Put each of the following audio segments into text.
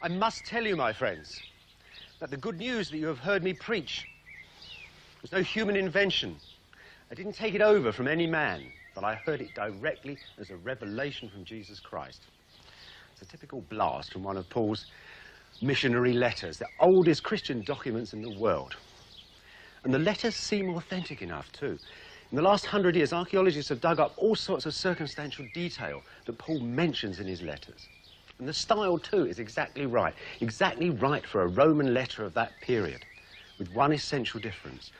I must tell you, my friends, that the good news that you have heard me preach was no human invention. I didn't take it over from any man, but I heard it directly as a revelation from Jesus Christ. It's a typical blast from one of Paul's missionary letters, the oldest Christian documents in the world. And the letters seem authentic enough, too. In the last 100 years, archaeologists have dug up all sorts of circumstantial detail that Paul mentions in his letters. And the style, too, is exactly right for a Roman letter of that period, with one essential difference.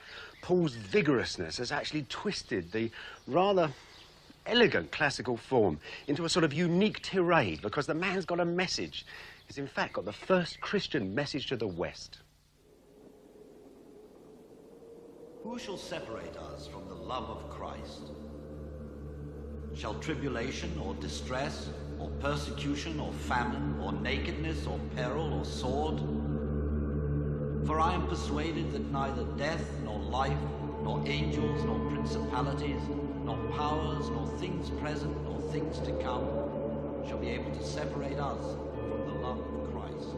Paul's vigorousness has actually twisted the rather elegant classical form into a sort of unique tirade, because the man's got a message. He's in fact got the first Christian message to the West. Who shall separate us from the love of Christ? Shall tribulation or distress or persecution or famine or nakedness or peril or sword? For I am persuaded that neither death nor life, nor angels nor principalities, nor powers, nor things present, nor things to come, shall be able to separate us from the love of Christ.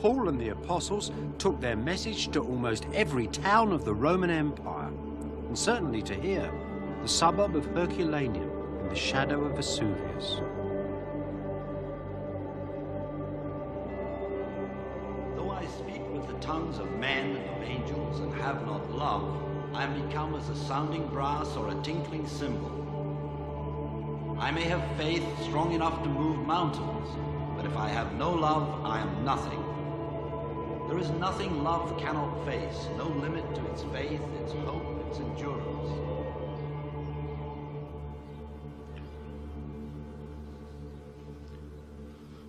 Paul and the apostles took their message to almost every town of the Roman Empire, and certainly to here, the suburb of Herculaneum in the shadow of Vesuvius. Though I speak with the tongues of men and of angels and have not love, I am become as a sounding brass or a tinkling cymbal. I may have faith strong enough to move mountains, but if I have no love, I am nothing. There is nothing love cannot face, no limit to its faith, its hope, its endurance.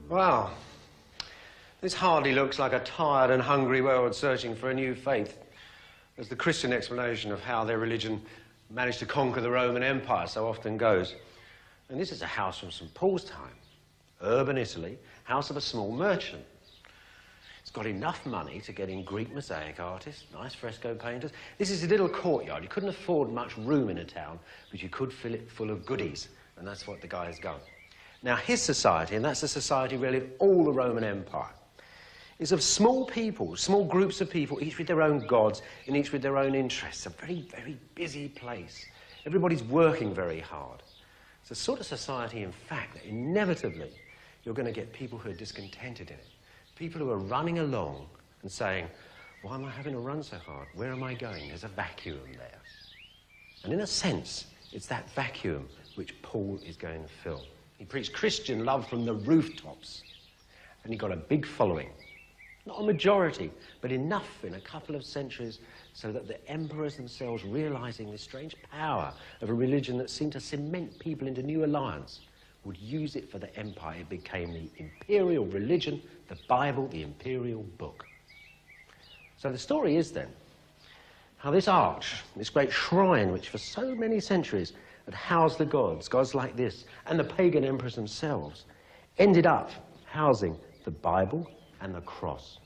Wow. This hardly looks like a tired and hungry world searching for a new faith, as the Christian explanation of how their religion managed to conquer the Roman Empire so often goes. And this is a house from St. Paul's time, urban Italy, house of a small merchant. It's got enough money to get in Greek mosaic artists, nice fresco painters. This is a little courtyard. You couldn't afford much room in a town, but you could fill it full of goodies, and that's what the guy has done. Now, his society, and that's the society really of all the Roman Empire, is of small people, small groups of people, each with their own gods and each with their own interests. A very, very busy place. Everybody's working very hard. It's a sort of society, in fact, that inevitably you're going to get people who are discontented in it. People who are running along and saying, why am I having to run so hard? Where am I going? There's a vacuum there. And in a sense, it's that vacuum which Paul is going to fill. He preached Christian love from the rooftops, and he got a big following. Not a majority, but enough in a couple of centuries so that the emperors themselves, realizing the strange power of a religion that seemed to cement people into new alliance, would use it for the empire. It became the imperial religion, the Bible, the imperial book. So the story is then how this arch, this great shrine, which for so many centuries had housed the gods, gods like this, and the pagan emperors themselves, ended up housing the Bible and the cross.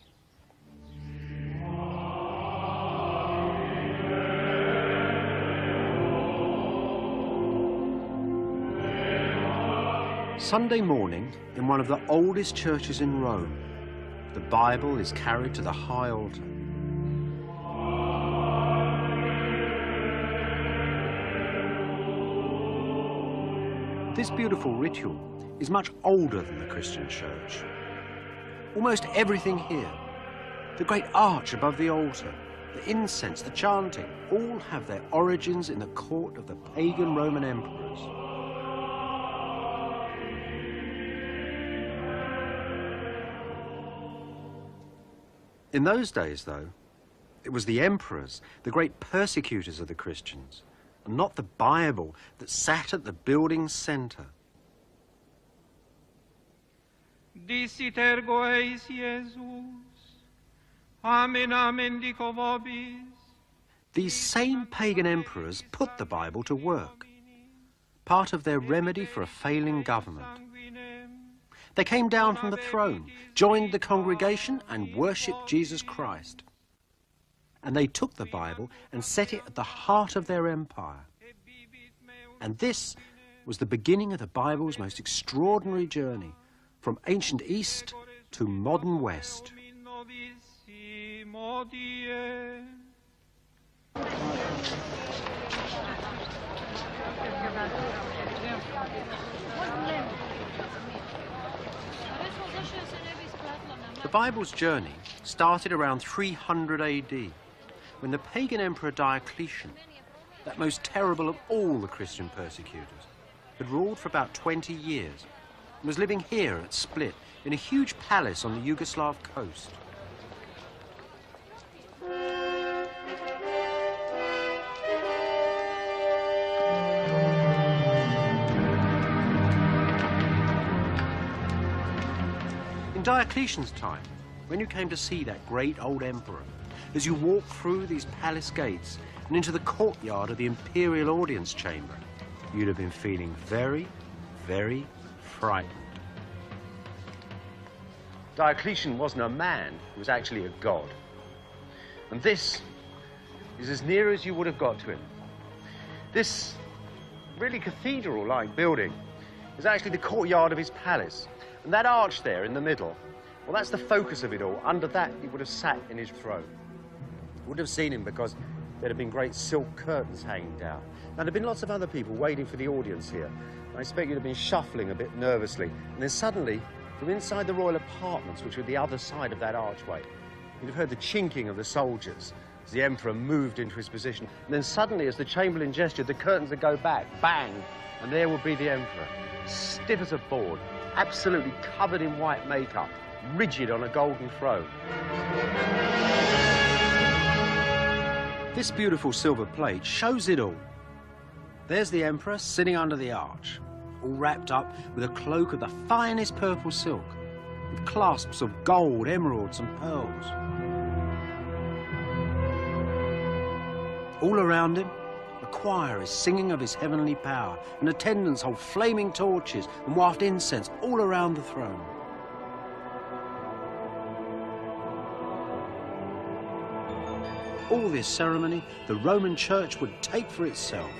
Sunday morning, in one of the oldest churches in Rome, the Bible is carried to the high altar. This beautiful ritual is much older than the Christian church. Almost everything here, the great arch above the altar, the incense, the chanting, all have their origins in the court of the pagan Roman emperors. In those days, though, it was the emperors, the great persecutors of the Christians, and not the Bible that sat at the building's center. Dicit ergo eis Iesus, amen, amen, dico vobis. These same pagan emperors put the Bible to work, part of their remedy for a failing government. They came down from the throne, joined the congregation, and worshipped Jesus Christ. And they took the Bible and set it at the heart of their empire. And this was the beginning of the Bible's most extraordinary journey from ancient East to modern West. The Bible's journey started around 300 AD, when the pagan emperor Diocletian, that most terrible of all the Christian persecutors, had ruled for about 20 years and was living here at Split in a huge palace on the Yugoslav coast. In Diocletian's time, when you came to see that great old emperor, as you walked through these palace gates and into the courtyard of the imperial audience chamber, you'd have been feeling very, very frightened. Diocletian wasn't a man, he was actually a god. And this is as near as you would have got to him. This really cathedral-like building is actually the courtyard of his palace. And that arch there in the middle, well, that's the focus of it all. Under that, he would have sat in his throne. You wouldn't have seen him because there'd have been great silk curtains hanging down. Now, there'd been lots of other people waiting for the audience here. I expect you'd have been shuffling a bit nervously. And then suddenly, from inside the royal apartments, which were the other side of that archway, you'd have heard the chinking of the soldiers as the emperor moved into his position. And then suddenly, as the chamberlain gestured, the curtains would go back, bang, and there would be the emperor, stiff as a board, absolutely covered in white makeup, rigid on a golden throne. This beautiful silver plate shows it all. There's the emperor sitting under the arch, all wrapped up with a cloak of the finest purple silk, with clasps of gold, emeralds and pearls. All around him, a choir is singing of his heavenly power, and attendants hold flaming torches and waft incense all around the throne. All this ceremony the Roman Church would take for itself.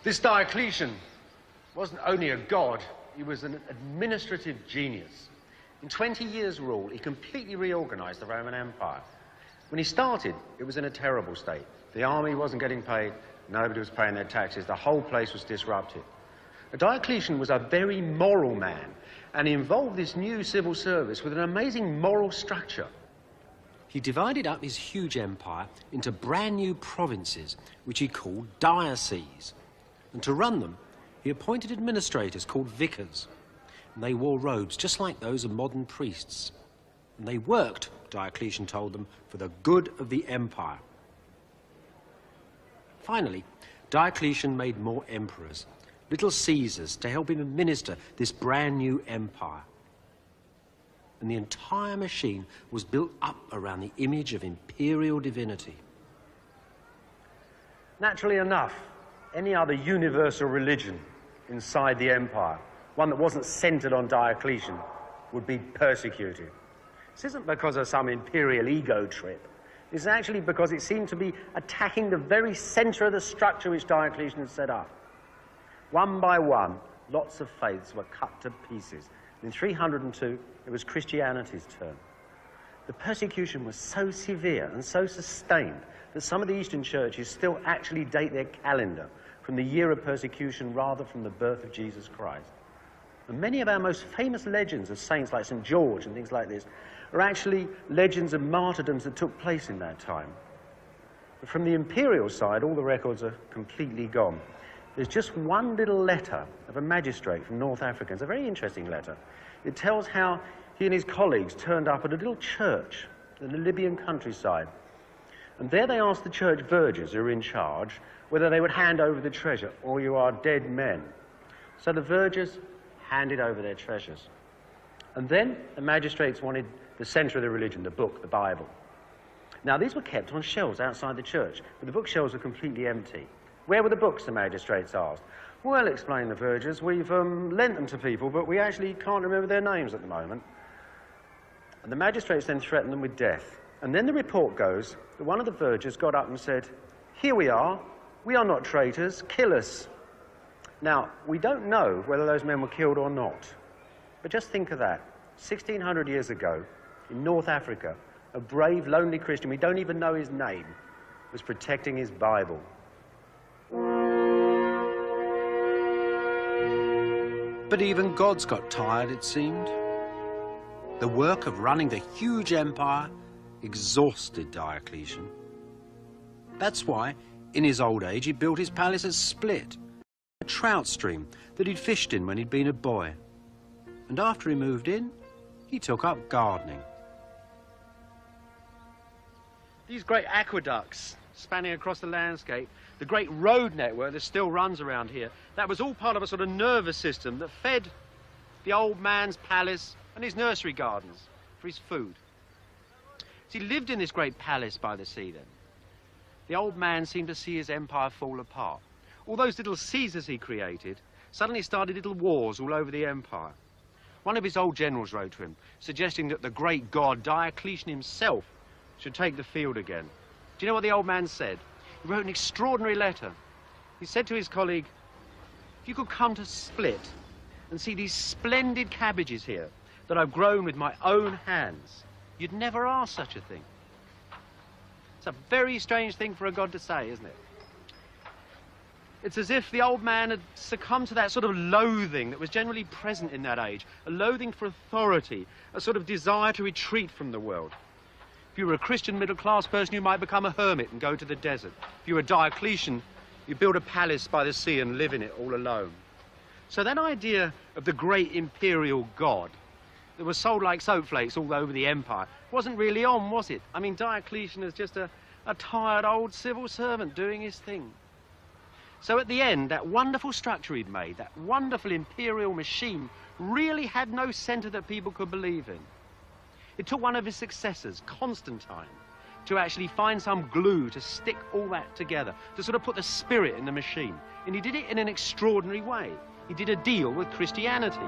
This Diocletian wasn't only a god, he was an administrative genius. In 20 years' rule, he completely reorganized the Roman Empire. When he started, it was in a terrible state. The army wasn't getting paid, nobody was paying their taxes, the whole place was disrupted. Diocletian was a very moral man, and he involved this new civil service with an amazing moral structure. He divided up his huge empire into brand new provinces, which he called dioceses. And to run them, he appointed administrators called vicars. And they wore robes just like those of modern priests. And they worked, Diocletian told them, for the good of the empire. Finally, Diocletian made more emperors, little Caesars, to help him administer this brand new empire. And the entire machine was built up around the image of imperial divinity. Naturally enough, any other universal religion inside the empire, one that wasn't centered on Diocletian, would be persecuted. This isn't because of some imperial ego trip. It's actually because it seemed to be attacking the very center of the structure which Diocletian had set up. One by one, lots of faiths were cut to pieces. In 302, it was Christianity's turn. The persecution was so severe and so sustained that some of the Eastern churches still actually date their calendar from the year of persecution rather from the birth of Jesus Christ. And many of our most famous legends of saints like St. George and things like this are actually legends of martyrdoms that took place in that time. But from the imperial side, all the records are completely gone. There's just one little letter of a magistrate from North Africa. It's a very interesting letter. It tells how he and his colleagues turned up at a little church in the Libyan countryside. And there they asked the church vergers who were in charge whether they would hand over the treasure, or you are dead men. So the vergers handed over their treasures. And then the magistrates wanted the center of the religion, the book, the Bible. Now, these were kept on shelves outside the church, but the bookshelves were completely empty. Where were the books, the magistrates asked. Well, explained the vergers, we've lent them to people, but we actually can't remember their names at the moment. And the magistrates then threatened them with death. And then the report goes that one of the vergers got up and said, "Here we are not traitors, kill us." Now, we don't know whether those men were killed or not, but just think of that. 1600 years ago, in North Africa, a brave, lonely Christian, we don't even know his name, was protecting his Bible. But even gods got tired, it seemed. The work of running the huge empire exhausted Diocletian. That's why, in his old age, he built his palace at Split, a trout stream that he'd fished in when he'd been a boy. And after he moved in, he took up gardening. These great aqueducts spanning across the landscape, the great road network that still runs around here, that was all part of a sort of nervous system that fed the old man's palace and his nursery gardens for his food. So he lived in this great palace by the sea then. The old man seemed to see his empire fall apart. All those little Caesars he created suddenly started little wars all over the empire. One of his old generals wrote to him, suggesting that the great god Diocletian himself should take the field again. Do you know what the old man said? He wrote an extraordinary letter. He said to his colleague, "If you could come to Split and see these splendid cabbages here that I've grown with my own hands, you'd never ask such a thing." It's a very strange thing for a god to say, isn't it? It's as if the old man had succumbed to that sort of loathing that was generally present in that age, a loathing for authority, a sort of desire to retreat from the world. If you were a Christian middle-class person, you might become a hermit and go to the desert. If you were a Diocletian, you build a palace by the sea and live in it all alone. So that idea of the great imperial god that was sold like soap flakes all over the empire wasn't really on, was it? I mean, Diocletian is just a tired old civil servant doing his thing. So at the end, that wonderful structure he'd made, that wonderful imperial machine, really had no centre that people could believe in. It took one of his successors, Constantine, to actually find some glue to stick all that together, to sort of put the spirit in the machine. And he did it in an extraordinary way. He did a deal with Christianity.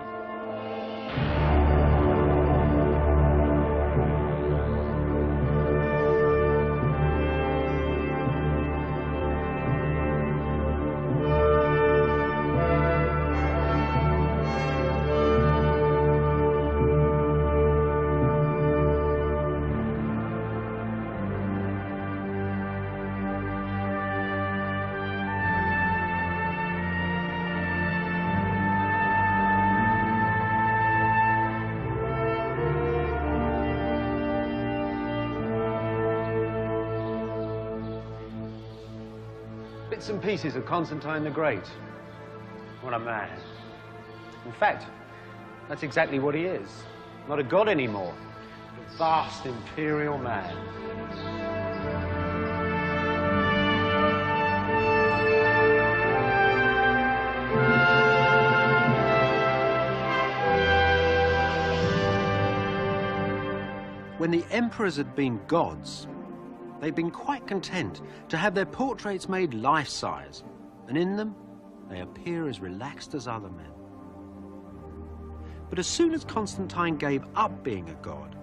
Bits and pieces of Constantine the Great. What a man. In fact, that's exactly what he is. Not a god anymore. A vast imperial man. When the emperors had been gods, they'd been quite content to have their portraits made life-size, and in them they appear as relaxed as other men. But as soon as Constantine gave up being a god,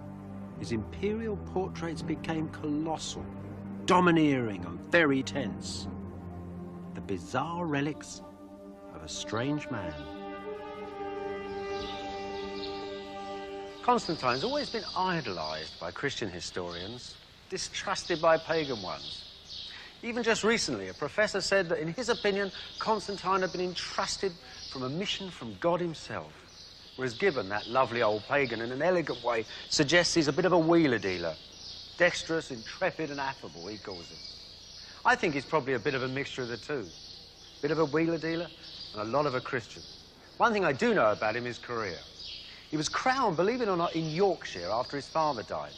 his imperial portraits became colossal, domineering and very tense. The bizarre relics of a strange man. Constantine's always been idolized by Christian historians, distrusted by pagan ones. Even just recently, a professor said that in his opinion, Constantine had been entrusted from a mission from God himself. Whereas Gibbon, that lovely old pagan, in an elegant way, suggests he's a bit of a wheeler dealer. Dexterous, intrepid and affable, he calls him. I think he's probably a bit of a mixture of the two. A bit of a wheeler dealer and a lot of a Christian. One thing I do know about him is career. He was crowned, believe it or not, in Yorkshire after his father died.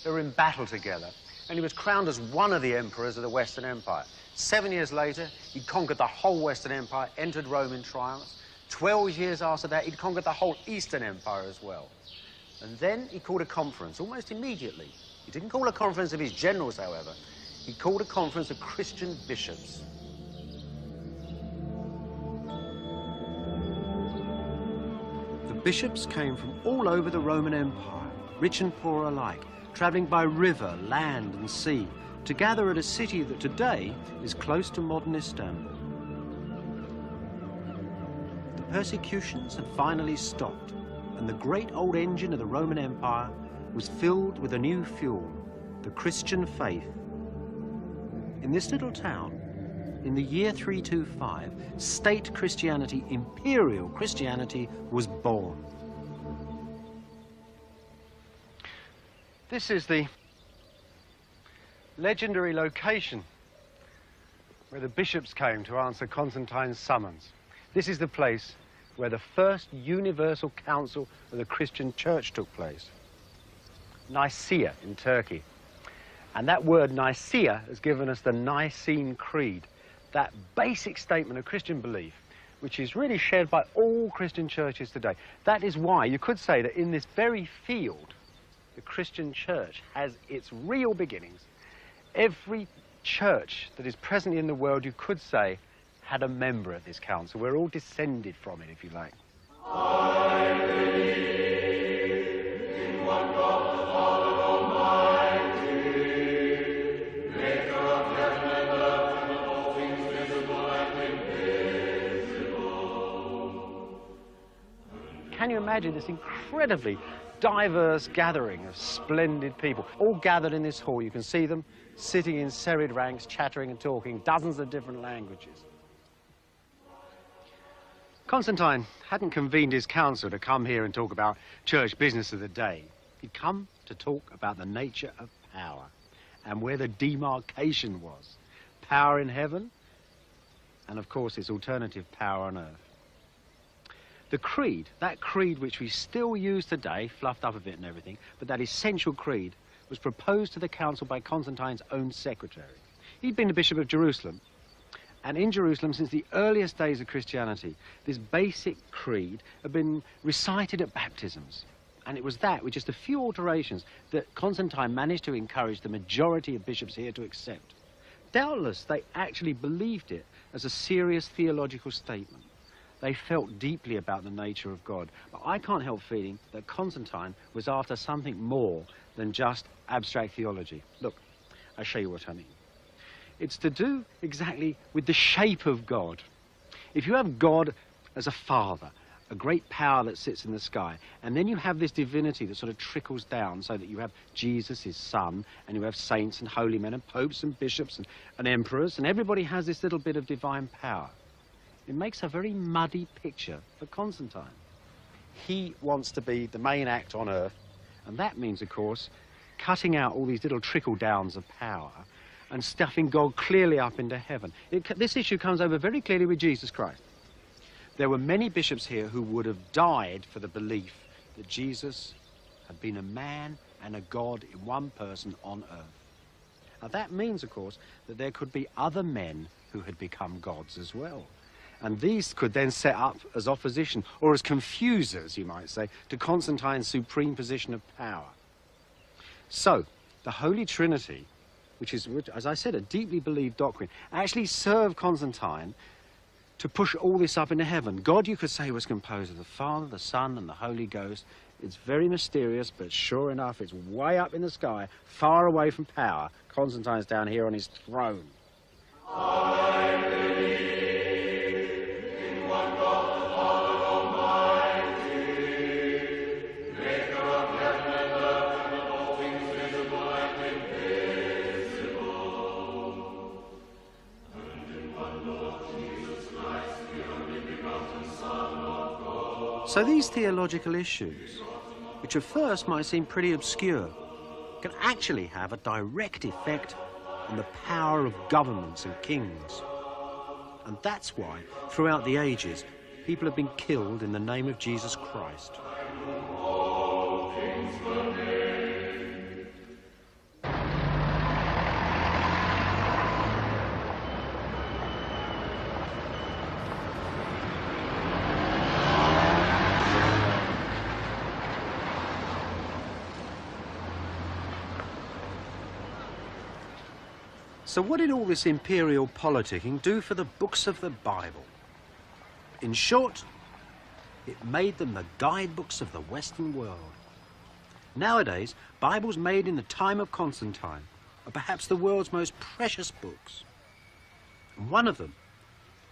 They were in battle together, and he was crowned as one of the emperors of the Western Empire. 7 years later, he'd conquered the whole Western Empire, entered Rome in triumph. 12 years after that, he'd conquered the whole Eastern Empire as well. And then he called a conference, almost immediately. He didn't call a conference of his generals, however. He called a conference of Christian bishops. Bishops came from all over the Roman Empire, rich and poor alike, travelling by river, land and sea, to gather at a city that today is close to modern Istanbul. The persecutions had finally stopped, and the great old engine of the Roman Empire was filled with a new fuel, the Christian faith. In this little town, in the year 325, state Christianity, imperial Christianity, was born. This is the legendary location where the bishops came to answer Constantine's summons. This is the place where the first universal council of the Christian church took place. Nicaea in Turkey. And that word Nicaea has given us the Nicene Creed, that basic statement of Christian belief, which is really shared by all Christian churches today. That is why you could say that in this very field, the Christian church has its real beginnings. Every church that is present in the world, you could say, had a member at this council. We're all descended from it, if you like. I believe in one God, the Father Almighty, maker of heaven and earth and of all things visible and invisible. Can you imagine this incredibly diverse gathering of splendid people, all gathered in this hall? You can see them sitting in serried ranks, chattering and talking dozens of different languages. Constantine hadn't convened his council to come here and talk about church business of the day. He'd come to talk about the nature of power and where the demarcation was. Power in heaven and, of course, its alternative power on earth. The creed, that creed which we still use today, fluffed up a bit and everything, but that essential creed was proposed to the council by Constantine's own secretary. He'd been the Bishop of Jerusalem, and in Jerusalem, since the earliest days of Christianity, this basic creed had been recited at baptisms. And it was that, with just a few alterations, that Constantine managed to encourage the majority of bishops here to accept. Doubtless, they actually believed it as a serious theological statement. They felt deeply about the nature of God. But I can't help feeling that Constantine was after something more than just abstract theology. Look, I'll show you what I mean. It's to do exactly with the shape of God. If you have God as a father, a great power that sits in the sky, and then you have this divinity that sort of trickles down so that you have Jesus, his son, and you have saints and holy men and popes and bishops and emperors, and everybody has this little bit of divine power. It makes a very muddy picture for Constantine. He wants to be the main act on earth, and that means, of course, cutting out all these little trickle-downs of power and stuffing God clearly up into heaven. This issue comes over very clearly with Jesus Christ. There were many bishops here who would have died for the belief that Jesus had been a man and a God in one person on earth. Now that means, of course, that there could be other men who had become gods as well. And these could then set up as opposition, or as confusers, you might say, to Constantine's supreme position of power. So, the Holy Trinity, which is, as I said, a deeply believed doctrine, actually served Constantine to push all this up into heaven. God, you could say, was composed of the Father, the Son, and the Holy Ghost. It's very mysterious, but sure enough, it's way up in the sky, far away from power. Constantine's down here on his throne. I believe in one God, the Father Almighty, maker of heaven and earth and of all things visible and invisible, and in one Lord Jesus Christ, the only begotten Son of God. So these theological issues, which at first might seem pretty obscure, can actually have a direct effect on the power of governments and kings. And that's why, throughout the ages, people have been killed in the name of Jesus Christ. All things were made. So what did all this imperial politicking do for the books of the Bible? In short, It made them the guidebooks of the Western world. Nowadays, Bibles made in the time of Constantine are perhaps the world's most precious books. And one of them,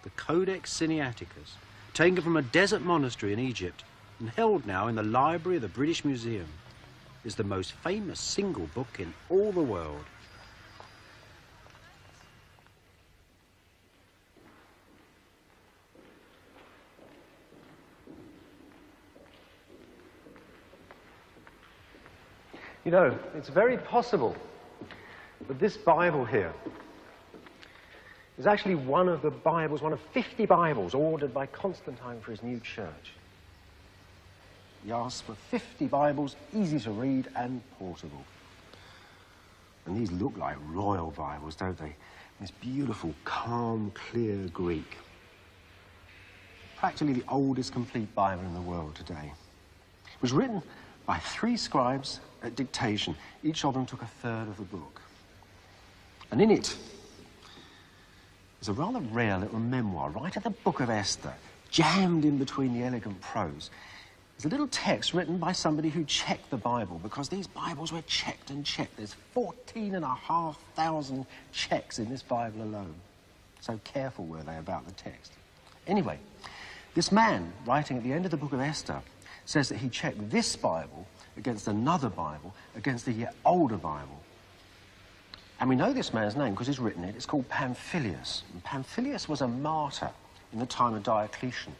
the Codex Sinaiticus, taken from a desert monastery in Egypt and held now in the library of the British Museum, is the most famous single book in all the world. You know, it's very possible that this Bible here is actually one of the Bibles, one of 50 Bibles ordered by Constantine for his new church. He asked for 50 Bibles, easy to read and portable. And these look like royal Bibles, don't they? This beautiful, calm, clear Greek. Practically the oldest complete Bible in the world today. It was written by 3 scribes at dictation. Each of them took a third of the book. And in it is a rather rare little memoir, right at the Book of Esther, jammed in between the elegant prose. There's a little text written by somebody who checked the Bible, because these Bibles were checked and checked. There's 14,500 checks in this Bible alone. So careful were they about the text. Anyway, this man, writing at the end of the Book of Esther, says that he checked this Bible against another Bible, against a yet older Bible. And we know this man's name because he's written it. It's called Pamphilius. And Pamphilius was a martyr in the time of Diocletian.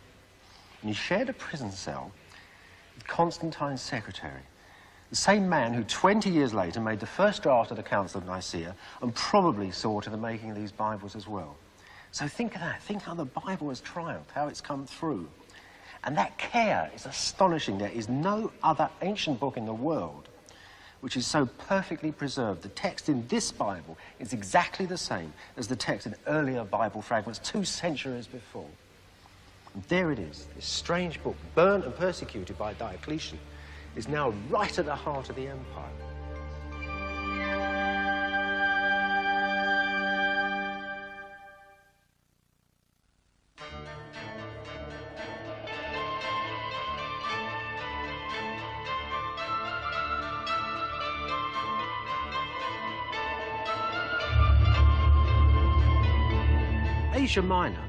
And he shared a prison cell with Constantine's secretary, the same man who 20 years later made the first draft of the Council of Nicaea and probably saw to the making of these Bibles as well. So think of that. Think how the Bible has triumphed, how it's come through. And that care is astonishing. There is no other ancient book in the world which is so perfectly preserved. The text in this Bible is exactly the same as the text in earlier Bible fragments 2 centuries before. And there it is, this strange book, burnt and persecuted by Diocletian, is now right at the heart of the empire. Asia Minor,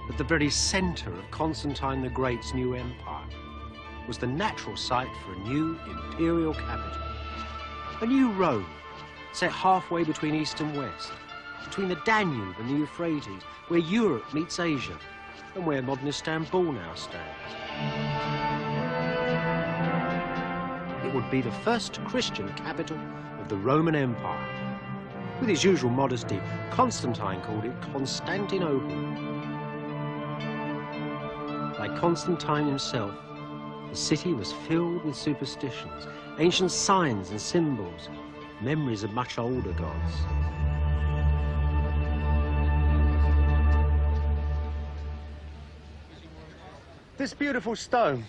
at the very centre of Constantine the Great's new empire, was the natural site for a new imperial capital. A new Rome, set halfway between East and West, between the Danube and the Euphrates, where Europe meets Asia, and where modern Istanbul now stands. It would be the first Christian capital of the Roman Empire. With his usual modesty, Constantine called it Constantinople. Like Constantine himself, the city was filled with superstitions, ancient signs and symbols, memories of much older gods. This beautiful stone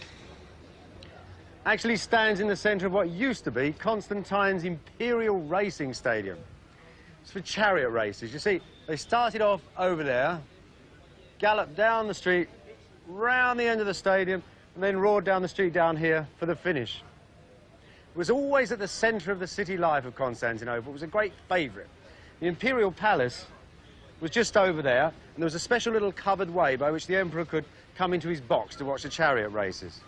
actually stands in the centre of what used to be Constantine's Imperial Racing Stadium. It's for chariot races. You see, they started off over there, galloped down the street, round the end of the stadium, and then roared down the street down here for the finish. It was always at the centre of the city life of Constantinople. It was a great favourite. The Imperial Palace was just over there, and there was a special little covered way by which the emperor could come into his box to watch the chariot races.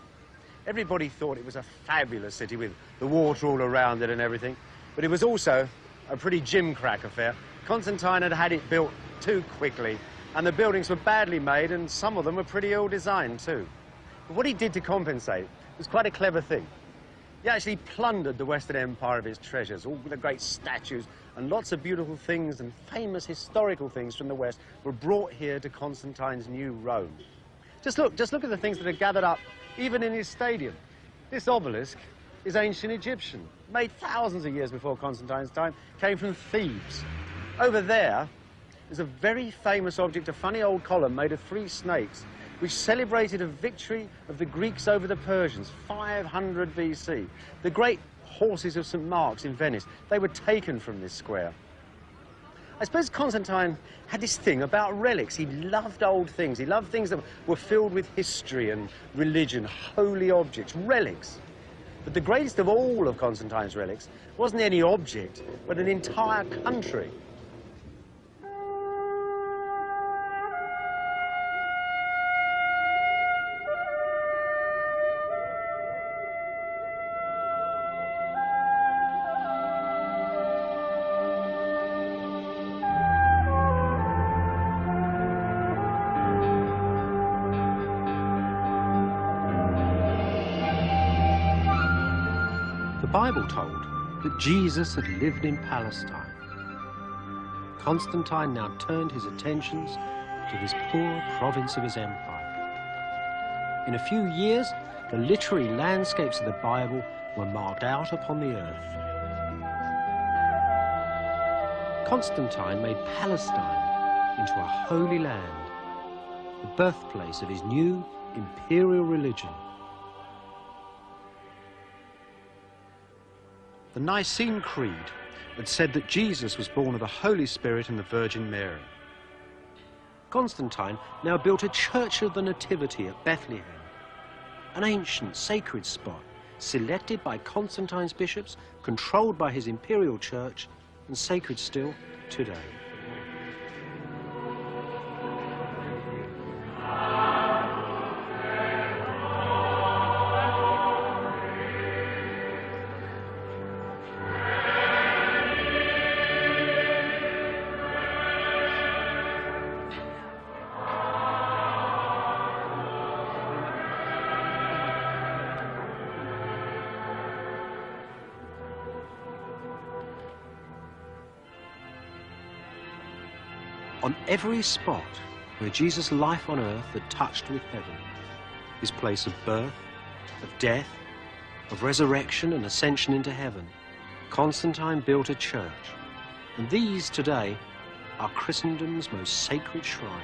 Everybody thought it was a fabulous city with the water all around it and everything, but it was also a pretty gimcrack affair. Constantine had had it built too quickly, and the buildings were badly made, and some of them were pretty ill-designed too. But what he did to compensate was quite a clever thing. He actually plundered the Western Empire of its treasures, all the great statues and lots of beautiful things and famous historical things from the West were brought here to Constantine's new Rome. Just look at the things that are gathered up even in his stadium. This obelisk is ancient Egyptian, made thousands of years before Constantine's time, came from Thebes. Over there is a very famous object, a funny old column made of 3 snakes, which celebrated a victory of the Greeks over the Persians, 500 BC. The great horses of St. Mark's in Venice, they were taken from this square. I suppose Constantine had this thing about relics. He loved old things. He loved things that were filled with history and religion, holy objects, relics. But the greatest of all of Constantine's relics wasn't any object, but an entire country. The Bible told that Jesus had lived in Palestine. Constantine now turned his attentions to this poor province of his empire. In a few years, the literary landscapes of the Bible were marked out upon the earth. Constantine made Palestine into a holy land, the birthplace of his new imperial religion. The Nicene Creed had said that Jesus was born of the Holy Spirit and the Virgin Mary. Constantine now built a church of the Nativity at Bethlehem, an ancient sacred spot selected by Constantine's bishops, controlled by his imperial church, and sacred still today. On every spot where Jesus' life on earth had touched with heaven, his place of birth, of death, of resurrection and ascension into heaven, Constantine built a church. And these today are Christendom's most sacred shrines.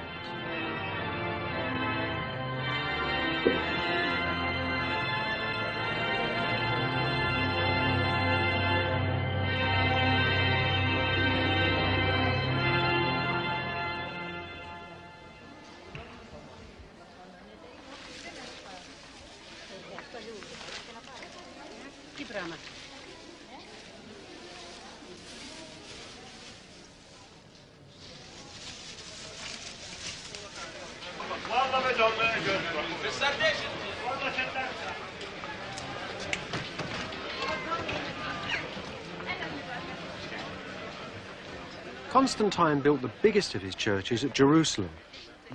Constantine built the biggest of his churches at Jerusalem,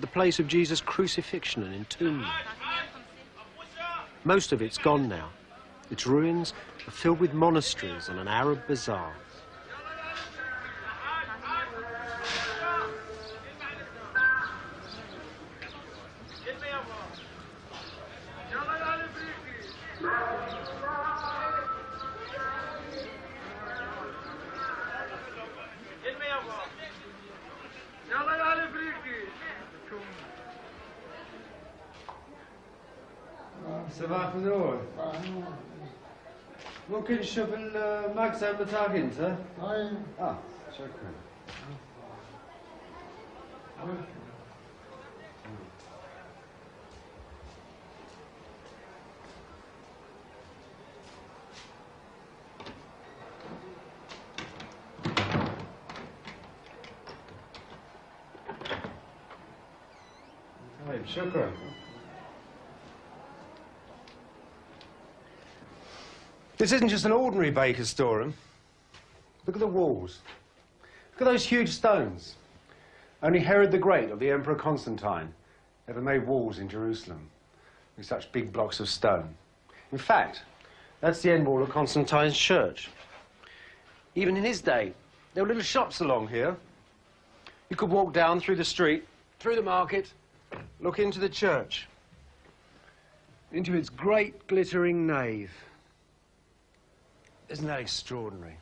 the place of Jesus' crucifixion and entombment. Most of it's gone now. Its ruins are filled with monasteries and an Arab bazaar. صباح النور. ممكن نشوف المخزن بتاعك انت؟ شكرا. طيب شكرا. This isn't just an ordinary baker's storeroom. Look at the walls. Look at those huge stones. Only Herod the Great, or the Emperor Constantine, ever made walls in Jerusalem with such big blocks of stone. In fact, that's the end wall of Constantine's church. Even in his day, there were little shops along here. You could walk down through the street, through the market, look into the church, into its great glittering nave. Isn't that extraordinary?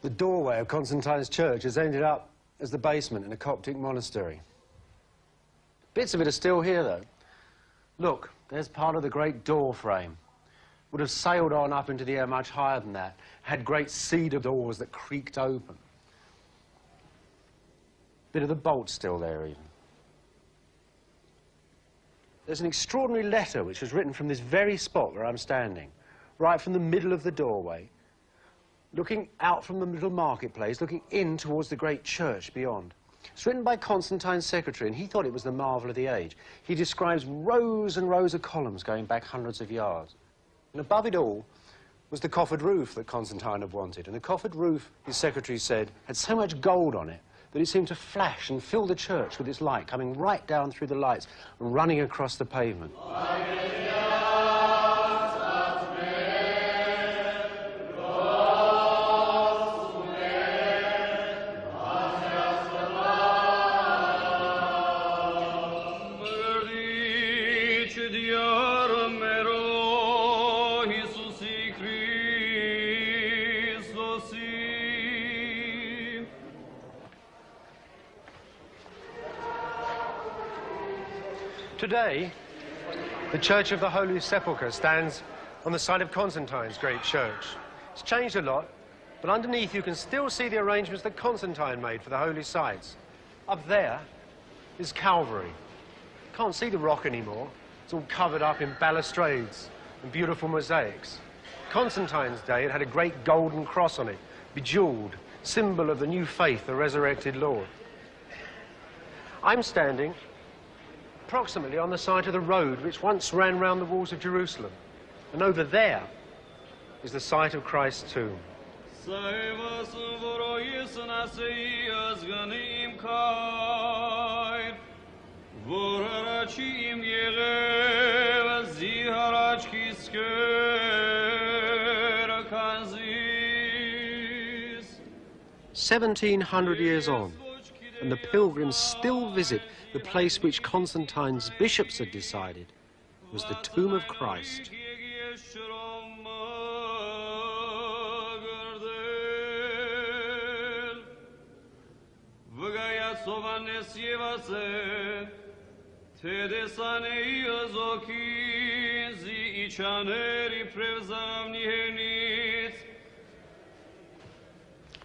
The doorway of Constantine's church has ended up as the basement in a Coptic monastery. Bits of it are still here, though. Look, there's part of the great door frame. Would have sailed on up into the air much higher than that, had great cedar doors that creaked open. Bit of the bolt still there, even. There's an extraordinary letter which was written from this very spot where I'm standing, right from the middle of the doorway, looking out from the little marketplace, looking in towards the great church beyond. It's written by Constantine's secretary, and he thought it was the marvel of the age. He describes rows and rows of columns going back hundreds of yards. And above it all was the coffered roof that Constantine had wanted. And the coffered roof, his secretary said, had so much gold on it that it seemed to flash and fill the church with its light, coming right down through the lights and running across the pavement. Today, the Church of the Holy Sepulchre stands on the site of Constantine's great church. It's changed a lot, but underneath you can still see the arrangements that Constantine made for the holy sites. Up there is Calvary. Can't see the rock anymore. It's all covered up in balustrades and beautiful mosaics. Constantine's day, it had a great golden cross on it, bejeweled, symbol of the new faith, the resurrected Lord. I'm standing approximately on the side of the road which once ran round the walls of Jerusalem. And over there is the site of Christ's tomb. "1,700 years on, and the pilgrims still visit the place which Constantine's bishops had decided was the tomb of Christ."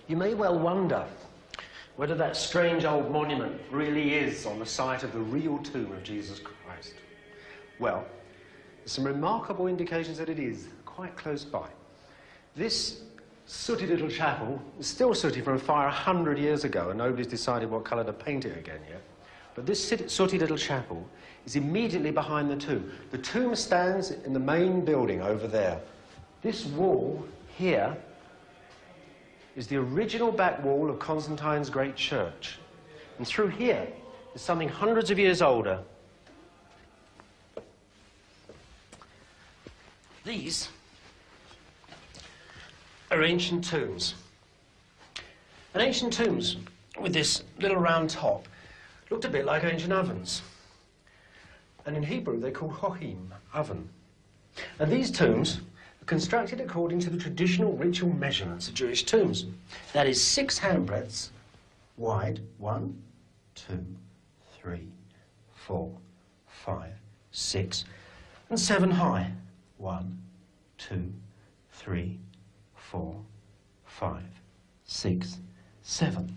You may well wonder whether that strange old monument really is on the site of the real tomb of Jesus Christ. Well, there's some remarkable indications that it is, quite close by. This sooty little chapel is still sooty from a fire 100 years ago, and nobody's decided what colour to paint it again yet. But this sooty little chapel is immediately behind the tomb. The tomb stands in the main building over there. This wall here is the original back wall of Constantine's great church. And through here is something hundreds of years older. These are ancient tombs. And ancient tombs with this little round top looked a bit like ancient ovens. And in Hebrew they're called hohim, oven. And these tombs constructed according to the traditional ritual measurements of Jewish tombs. That is 6 handbreadths wide, 1, 2, 3, 4, 5, 6, and 7 high. 1, 2, 3, 4, 5, 6, 7.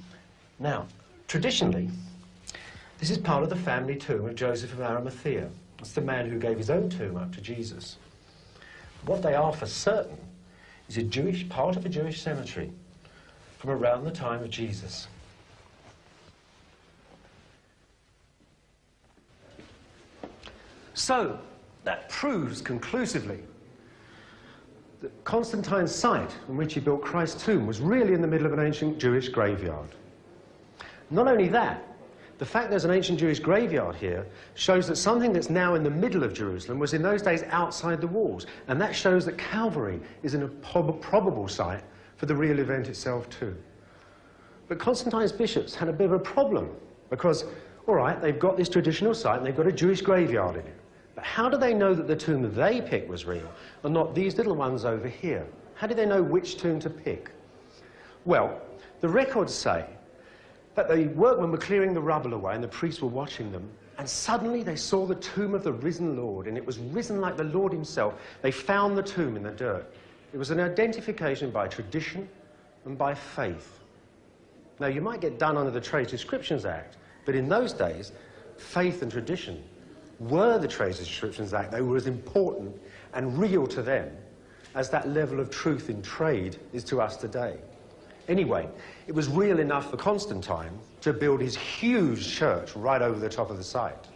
Now, traditionally, this is part of the family tomb of Joseph of Arimathea. It's the man who gave his own tomb up to Jesus. What they are for certain is part of a Jewish cemetery from around the time of Jesus. So, that proves conclusively that Constantine's site in which he built Christ's tomb was really in the middle of an ancient Jewish graveyard. Not only that, the fact there's an ancient Jewish graveyard here shows that something that's now in the middle of Jerusalem was in those days outside the walls. And that shows that Calvary is in a probable site for the real event itself too. But Constantine's bishops had a bit of a problem because, all right, they've got this traditional site and they've got a Jewish graveyard in it. But how do they know that the tomb they picked was real and not these little ones over here? How do they know which tomb to pick? Well, the records say that the workmen were clearing the rubble away and the priests were watching them, and suddenly they saw the tomb of the risen Lord, and it was risen like the Lord himself. They found the tomb in the dirt. It was an identification by tradition and by faith. Now, you might get done under the Trade Descriptions Act, but in those days, faith and tradition were the Trade Descriptions Act. They were as important and real to them as that level of truth in trade is to us today. Anyway, it was real enough for Constantine to build his huge church right over the top of the site.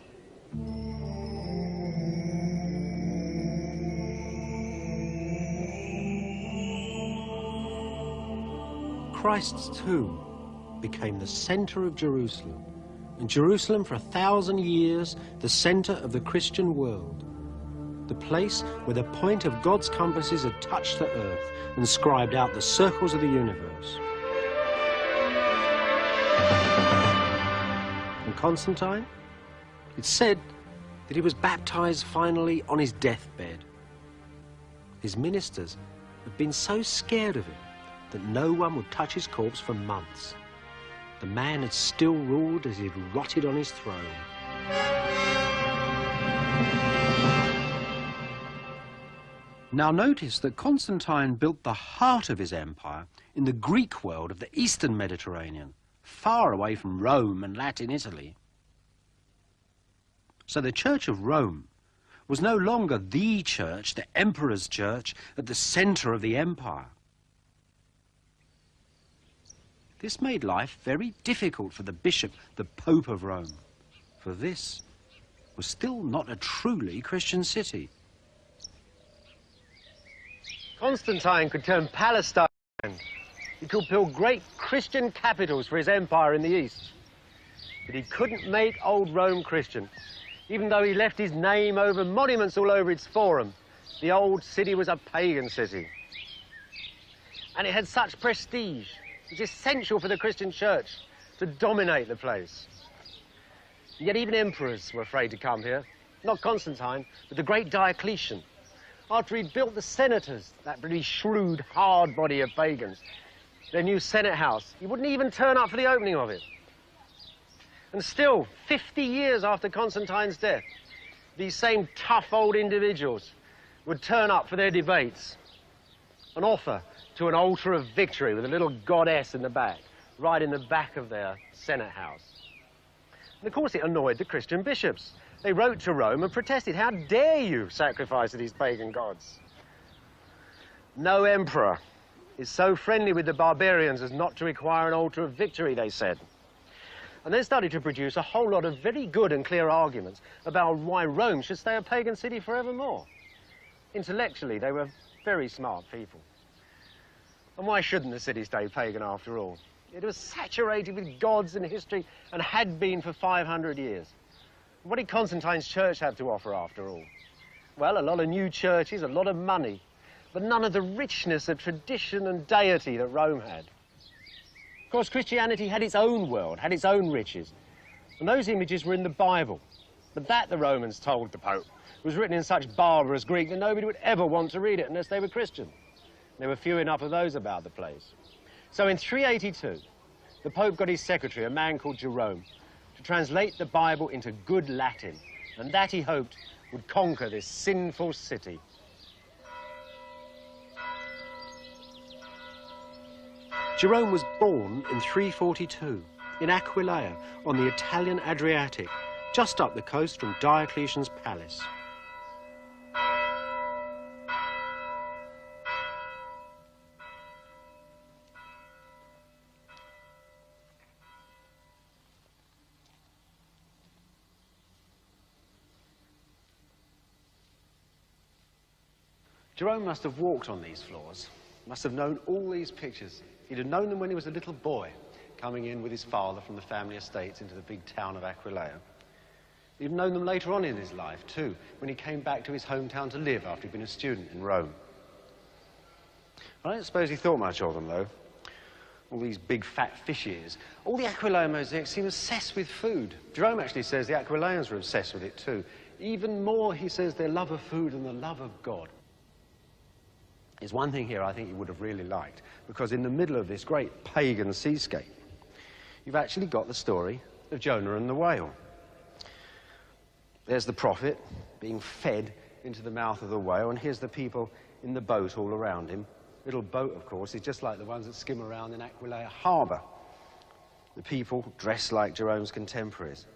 Christ's tomb became the centre of Jerusalem, and Jerusalem for 1,000 years the centre of the Christian world, the place where the point of God's compasses had touched the earth and scribed out the circles of the universe. And Constantine? It's said that he was baptized finally on his deathbed. His ministers had been so scared of him that no one would touch his corpse for months. The man had still ruled as he'd rotted on his throne. Now notice that Constantine built the heart of his empire in the Greek world of the Eastern Mediterranean, far away from Rome and Latin Italy. So the Church of Rome was no longer the church, the emperor's church, at the centre of the empire. This made life very difficult for the bishop, the Pope of Rome, for this was still not a truly Christian city. Constantine could turn Palestine. He could build great Christian capitals for his empire in the east. But he couldn't make old Rome Christian. Even though he left his name over monuments all over its forum, the old city was a pagan city. And it had such prestige. It was essential for the Christian church to dominate the place. Yet even emperors were afraid to come here. Not Constantine, but the great Diocletian. After he'd built the senators, that pretty shrewd, hard body of pagans, their new Senate house, he wouldn't even turn up for the opening of it. And still, 50 years after Constantine's death, these same tough old individuals would turn up for their debates and offer to an altar of victory with a little goddess in the back, right in the back of their Senate house. And of course it annoyed the Christian bishops. They wrote to Rome and protested, how dare you sacrifice to these pagan gods? No emperor is so friendly with the barbarians as not to require an altar of victory, they said. And they started to produce a whole lot of very good and clear arguments about why Rome should stay a pagan city forevermore. Intellectually, they were very smart people. And why shouldn't the city stay pagan after all? It was saturated with gods and history and had been for 500 years. What did Constantine's church have to offer after all? Well, a lot of new churches, a lot of money, but none of the richness of tradition and deity that Rome had. Of course, Christianity had its own world, had its own riches, and those images were in the Bible. But that, the Romans told the Pope, was written in such barbarous Greek that nobody would ever want to read it unless they were Christian. There were few enough of those about the place. So in 382, the Pope got his secretary, a man called Jerome, to translate the Bible into good Latin, and that, he hoped, would conquer this sinful city. Jerome was born in 342 in Aquileia on the Italian Adriatic, just up the coast from Diocletian's palace. Jerome must have walked on these floors, must have known all these pictures. He'd have known them when he was a little boy, coming in with his father from the family estates into the big town of Aquileia. He'd have known them later on in his life, too, when he came back to his hometown to live after he'd been a student in Rome. I don't suppose he thought much of them, though. All these big fat fish ears. All the Aquileia mosaics seem obsessed with food. Jerome actually says the Aquileians were obsessed with it, too. Even more, he says, their love of food and the love of God. There's one thing here I think you would have really liked, because in the middle of this great pagan seascape, you've actually got the story of Jonah and the whale. There's the prophet being fed into the mouth of the whale, and here's the people in the boat all around him. Little boat, of course, is just like the ones that skim around in Aquileia harbour. The people dressed like Jerome's contemporaries.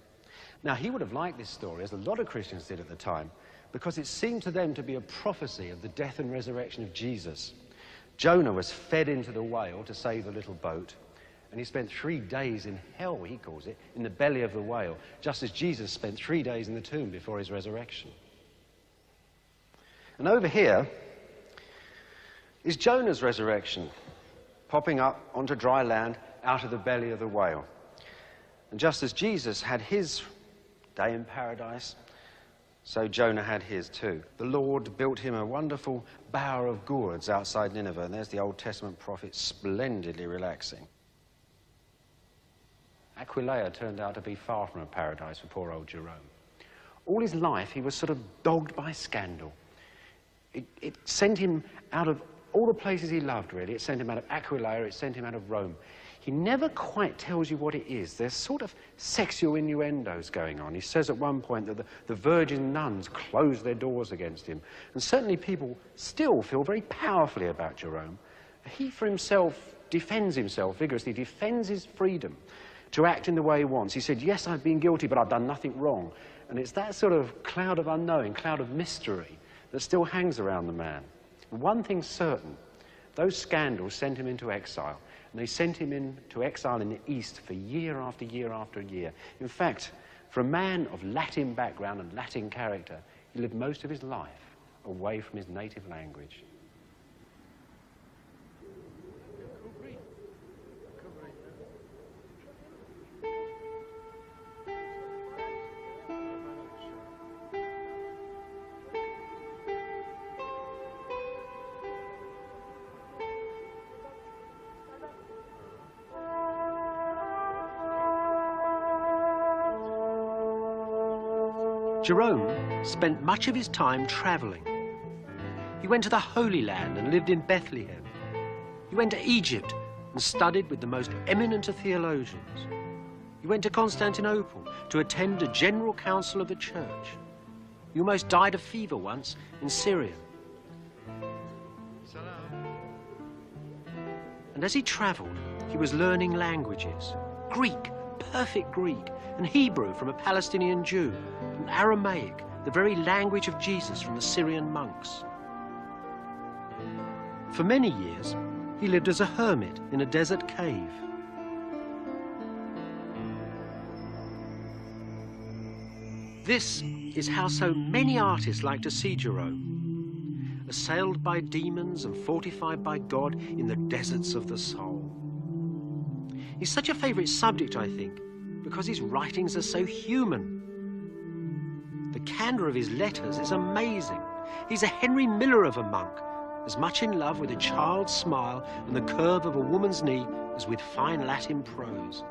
Now, he would have liked this story, as a lot of Christians did at the time, because it seemed to them to be a prophecy of the death and resurrection of Jesus. Jonah was fed into the whale to save the little boat, and he spent 3 days in hell, he calls it, in the belly of the whale, just as Jesus spent 3 days in the tomb before his resurrection. And over here is Jonah's resurrection, popping up onto dry land out of the belly of the whale. And just as Jesus had his day in paradise, so Jonah had his too. The Lord built him a wonderful bower of gourds outside Nineveh, and there's the Old Testament prophet splendidly relaxing. Aquileia turned out to be far from a paradise for poor old Jerome. All his life he was sort of dogged by scandal. It sent him out of all the places he loved, really. It sent him out of Aquileia, it sent him out of Rome. He never quite tells you what it is. There's sort of sexual innuendos going on. He says at one point that the virgin nuns closed their doors against him. And certainly people still feel very powerfully about Jerome. He, for himself, defends himself vigorously, defends his freedom to act in the way he wants. He said, yes, I've been guilty, but I've done nothing wrong. And it's that sort of cloud of unknowing, cloud of mystery that still hangs around the man. And one thing's certain, those scandals sent him into exile. And they sent him into exile in the East for year after year after year. In fact, for a man of Latin background and Latin character, he lived most of his life away from his native language. Jerome spent much of his time traveling. He went to the Holy Land and lived in Bethlehem. He went to Egypt and studied with the most eminent of theologians. He went to Constantinople to attend a general council of the church. He almost died of fever once in Syria. And as he traveled, he was learning languages. Greek, perfect Greek, and Hebrew from a Palestinian Jew, and Aramaic, the very language of Jesus, from the Syrian monks. For many years, he lived as a hermit in a desert cave. This is how so many artists like to see Jerome, assailed by demons and fortified by God in the deserts of the soul. He's such a favourite subject, I think, because his writings are so human. The candour of his letters is amazing. He's a Henry Miller of a monk, as much in love with a child's smile and the curve of a woman's knee as with fine Latin prose.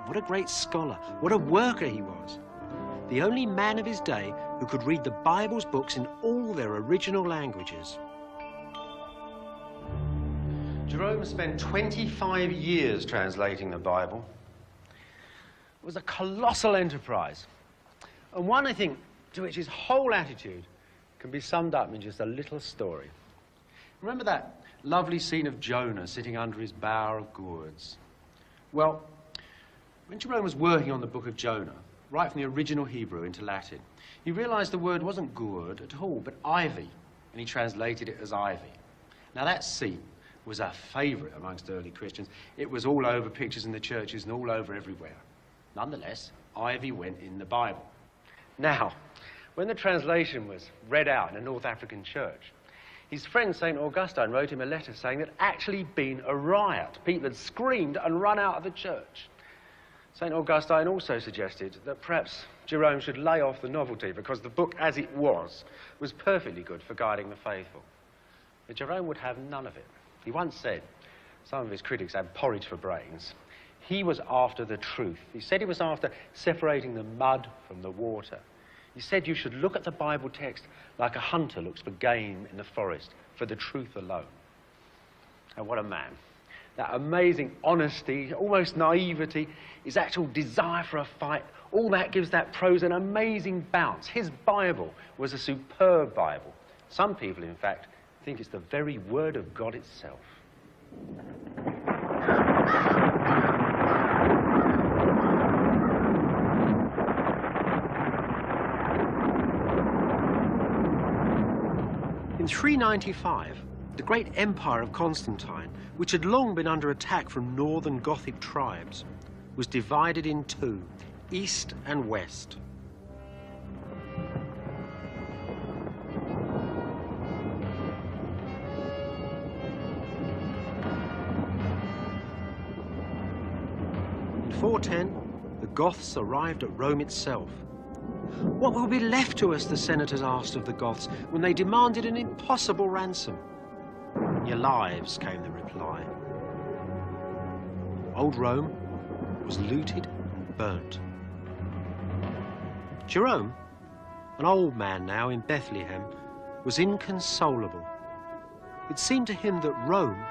What a great scholar, what a worker he was. The only man of his day who could read the Bible's books in all their original languages. Jerome spent 25 years translating the Bible. It was a colossal enterprise, and one, I think, to which his whole attitude can be summed up in just a little story. Remember that lovely scene of Jonah sitting under his bower of gourds? Well, when Jerome was working on the book of Jonah, right from the original Hebrew into Latin, he realized the word wasn't gourd at all, but ivy, and he translated it as ivy. Now that scene was a favourite amongst early Christians. It was all over pictures in the churches and all over everywhere. Nonetheless, ivy went in the Bible. Now, when the translation was read out in a North African church, his friend St. Augustine wrote him a letter saying there'd actually been a riot. People had screamed and run out of the church. St. Augustine also suggested that perhaps Jerome should lay off the novelty because the book as it was perfectly good for guiding the faithful. But Jerome would have none of it. He once said, some of his critics had porridge for brains, he was after the truth. He said he was after separating the mud from the water. He said you should look at the Bible text like a hunter looks for game in the forest, for the truth alone. And what a man. That amazing honesty, almost naivety, his actual desire for a fight, all that gives that prose an amazing bounce. His Bible was a superb Bible. Some people, in fact, think it's the very word of God itself. In 395, the great empire of Constantine, which had long been under attack from northern Gothic tribes, was divided in two, east and west. In 410, the Goths arrived at Rome itself. What will be left to us, the senators asked of the Goths, when they demanded an impossible ransom? Your lives, came the reply. Old Rome was looted and burnt. Jerome, an old man now in Bethlehem, was inconsolable. It seemed to him that Rome,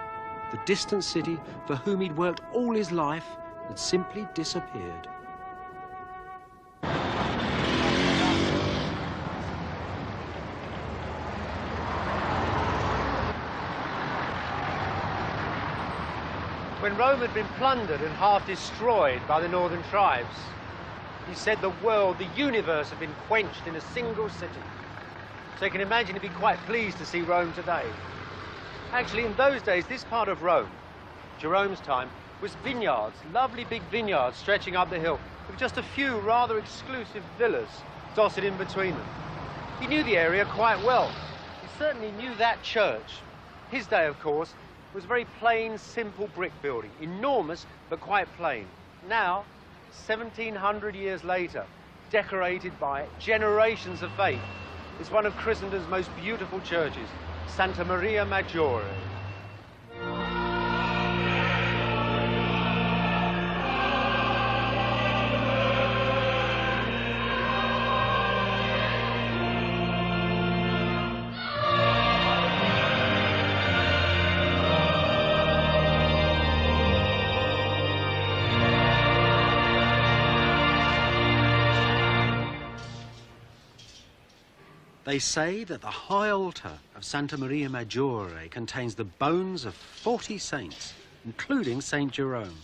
the distant city for whom he'd worked all his life, had simply disappeared. When Rome had been plundered and half destroyed by the northern tribes, he said the world, the universe, had been quenched in a single city. So you can imagine he'd be quite pleased to see Rome today. Actually, in those days, this part of Rome, Jerome's time, was vineyards, lovely big vineyards stretching up the hill, with just a few rather exclusive villas dotted in between them. He knew the area quite well. He certainly knew that church. His day, of course, was a very plain, simple brick building, enormous but quite plain. Now, 1700 years later, decorated by generations of faith, it's one of Christendom's most beautiful churches, Santa Maria Maggiore. They say that the high altar of Santa Maria Maggiore contains the bones of 40 saints, including Saint Jerome.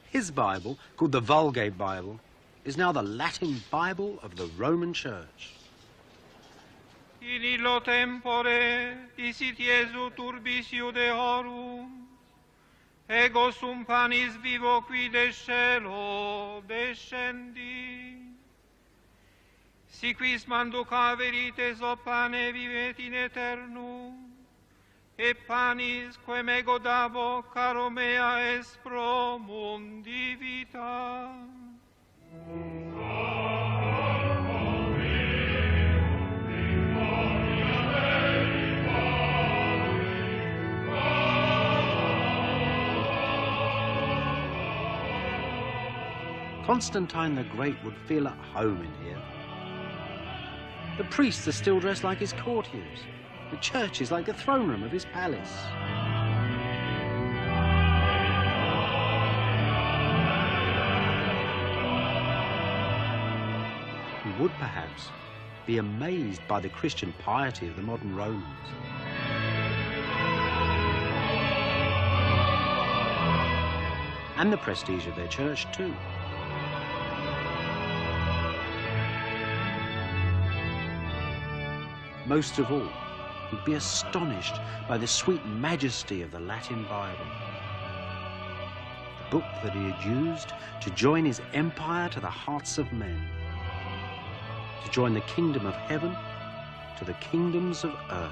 His Bible, called the Vulgate Bible, is now the Latin Bible of the Roman Church. In illo tempore disit Iesu turbis Iudeorum, ego sum panis vivo qui de cielo descendi. Si quis manduca verites o pane vivet in aeternum, e panis quem ego davo caro mea est pro mundi vita. Constantine the Great would feel at home in here. The priests are still dressed like his courtiers. The church is like the throne room of his palace. He would perhaps be amazed by the Christian piety of the modern Romans. And the prestige of their church too. Most of all, he'd be astonished by the sweet majesty of the Latin Bible. The book that he had used to join his empire to the hearts of men, to join the kingdom of heaven to the kingdoms of earth.